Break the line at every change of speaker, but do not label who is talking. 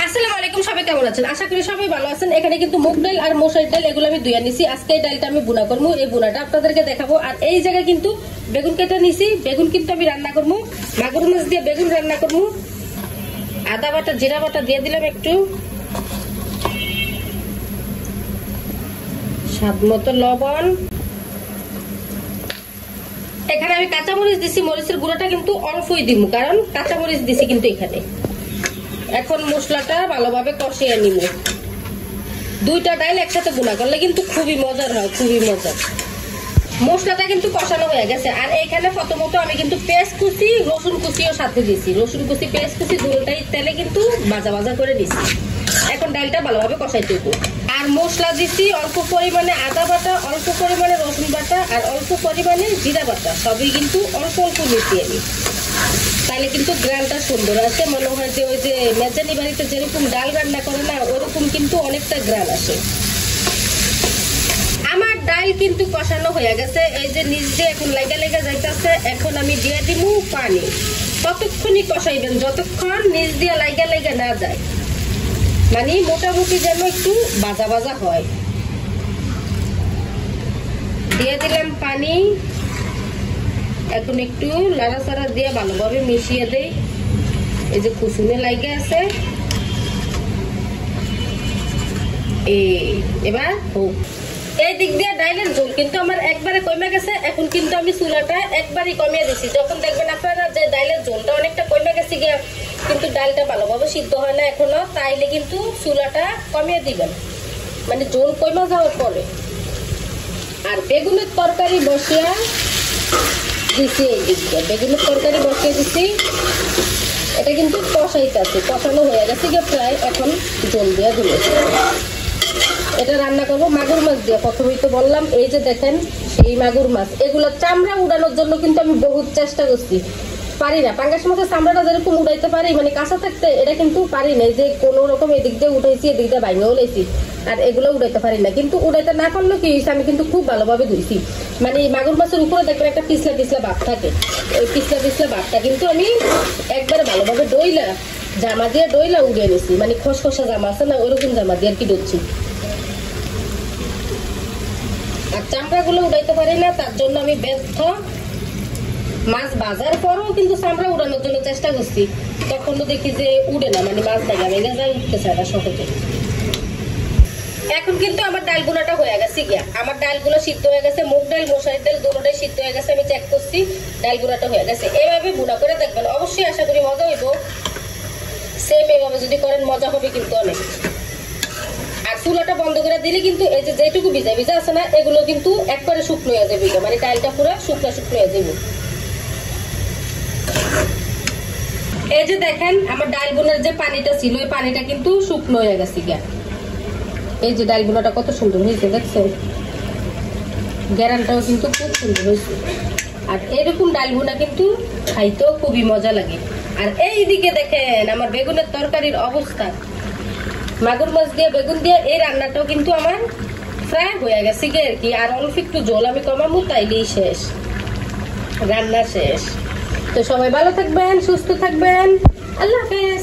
আসসালামু আলাইকুম, সবাই কেমন আছেন? আশা করি সবাই ভালো আছেন। এখানে কিন্তু মুগ ডাল আর মসুর ডাল এগুলো আমি ধুইয়া নিছি। আজকে এই ডালটা আমি বুনা করবো, এই বুনাটা আপনাদেরকে দেখাবো। আর এই জায়গায় কিন্তু বেগুন কেটে নিছি, বেগুন কিন্তু আমি রান্না করবো, মাগুর মাছ দিয়ে বেগুন রান্না করবো। আদা বাটা জিরা বাটা দিয়ে দিলাম একটু, স্বাদ মতো লবণ। এখানে আমি কাঁচামরিচ দিছি, মরিচের গুঁড়োটা কিন্তু অল্পই দিব, কারণ কাঁচামরিচ দিছি কিন্তু এখানে। এখন মশলাটা ভালোভাবে কষিয়ে নিব। দুইটা ডাল একসাথে গুঁড়া করলে কিন্তু খুবই মজার হয়, খুবই মজার। মশলাটা কিন্তু কষানো হয়ে গেছে। আর এইখানে প্রথমত আমি কিন্তু পেঁয়াজ কুচি রসুন কুচিও সাথে দিছি, রসুন কুচি পেঁয়াজ কুচি দুটোটাই তেলে কিন্তু ভাজা ভাজা করে দিছি। এখন ডালটা ভালোভাবে কষাইতে দেবো। আর মশলা দিছি অল্প পরিমাণে আদা বাটা, অল্প পরিমাণে রসুন বাটা আর অল্প পরিমাণে জিরা বাটা, সবই কিন্তু অল্প অল্প মিশিয়ে নিই। তাহলে কিন্তু গ্রানটা সুন্দর আসে। মনে হয় যে ওই যে মেজানি বাড়িতে যেরকম ডাল রান্না করে না, ওরকম কিন্তু অনেকটা গ্রান আসে। আমার ডাল কিন্তু কষানো হয়ে গেছে, এই যে নিচ দিয়ে এখন লেগে লেগে যাইতেছে। এখন আমি দিয়ে দিব পানি। ততক্ষণই কষাইবেন যতক্ষণ নিচ দিয়ে লেগে লেগে না যায়, মানে মোটামুটি যেন একটু ভাজা ভাজা হয়। দিয়ে দিলাম পানি। এখন একটু লাড়াচাড়া দিয়ে ভালোভাবে মিশিয়ে দেই। এই যে কুসুমে লাগে আছে, এবার হোক। এই দিক দিয়ে ডাইলের ঝোল কিন্তু আমার একবারে কমে গেছে। এখন কিন্তু আমি চুলাটা একবারই কমিয়ে দিচ্ছি। যখন দেখবেন আপনারা যে ডাইলের ঝোলটা অনেকটা কমে গেছে গিয়া, কিন্তু ডালটা ভালোভাবে সিদ্ধ হয় না এখনো, তাইলে কিন্তু চুলাটা কমিয়ে দিবেন, মানে ঝোল কমে যাওয়ার পরে। আর বেগুনের তরকারি বসিয়া দিচ্ছি, এই দিক দিয়ে বেগুনের তরকারি বসিয়ে দিচ্ছি। এটা কিন্তু কষাইতেছে, কষানো হয়ে গেছে গিয়ে প্রায়। এখন জল দিয়ে দিলে এটা রান্না করবো মাগুর মাছ দিয়ে। প্রথমেই তো বললাম, এই যে দেখেন এই মাগুর মাছ, এগুলো চামড়া উড়ানোর জন্য কিন্তু আমি বহুত চেষ্টা করছি, পারি না। পাঙ্গাস মাছের চামড়াটা যেরকম উড়াইতে পারি, মানে কাঁচা থাকতে, এটা কিন্তু পারি না। এই যে কোনো রকম এদিক দিয়ে উঠাইছি, এদিক দিয়ে বাইরেও লেছি, আর এগুলো উড়াইতে পারি না। কিন্তু উড়াইতে না পারলেও কি হয়েছে, আমি কিন্তু খুব ভালোভাবে ধুইছি। মানে মাগুর মাছের উপরে দেখবেন একটা পিছলা পিছলা ভাব থাকে, ওই পিছলা পিছলা ভাবটা কিন্তু আমি একবারে ভালোভাবে ডইলা জামা দিয়ে ডইলা উড়িয়ে নিছি। মানে খসখসা জামা আছে না, ওরকম জামা দিয়ে আর কি ডুবছি। আর চামড়া গুলো উড়াইতে পারি না, তার জন্য আমি ব্যর্থ। মাছ বাজার পরও কিন্তু চামড়া উড়ানোর জন্য চেষ্টা করছি, তখনও দেখি যে উড়ে না, মানে মাছ দেখা মেঘা যায়, উঠতে চায় না সহজে। এখন কিন্তু আমার ডাল গুঁড়াটা হয়ে গেছে গিয়া, আমার ডালগুলো সিদ্ধ হয়ে গেছে। মুগ ডাল মসুর ডাল দুটোটাই সিদ্ধ হয়ে গেছে, আমি চেক করছি, ডাল গুঁড়াটা হয়ে গেছে। এইভাবে গুঁড়া করে দেখবেন, অবশ্যই আশা করি মজা হইব। সেম এইভাবে যদি করেন মজা হবে কিন্তু অনেক। আর চুলাটা বন্ধ করে দিলে কিন্তু এই যে যেটুকু ভিজা ভিজা আছে না, এগুলো কিন্তু একবারে শুকনো হয়ে যাবে, মানে ডালটা পুরো শুকনো শুকনো হয়ে যাবে। এই যে দেখেন আমার ডাল বোনার যে পানিটা ছিল, ওই পানিটা কিন্তু শুকনো হয়ে গেছে গিয়া। এই যে ডাল বোনাটা কত সুন্দর হয়েছে দেখছেন, গ্যারানটাও কিন্তু খুব সুন্দর হয়েছে। আর এরকম ডাল বোনা কিন্তু খাইতেও খুবই মজা লাগে। আর এই দিকে দেখেন আমার বেগুনের তরকারির অবস্থা, মাগুর মাছ দিয়ে বেগুন দিয়ে এই রান্নাটাও কিন্তু আমার প্রায় হয়ে গেছে গিয়ে আর কি। আর অল্প একটু জল আমি কমাবো, তাইলেই শেষ, রান্না শেষ। তো সবাই ভালো থাকবেন, সুস্থ থাকবেন, আল্লাহ হাফেজ।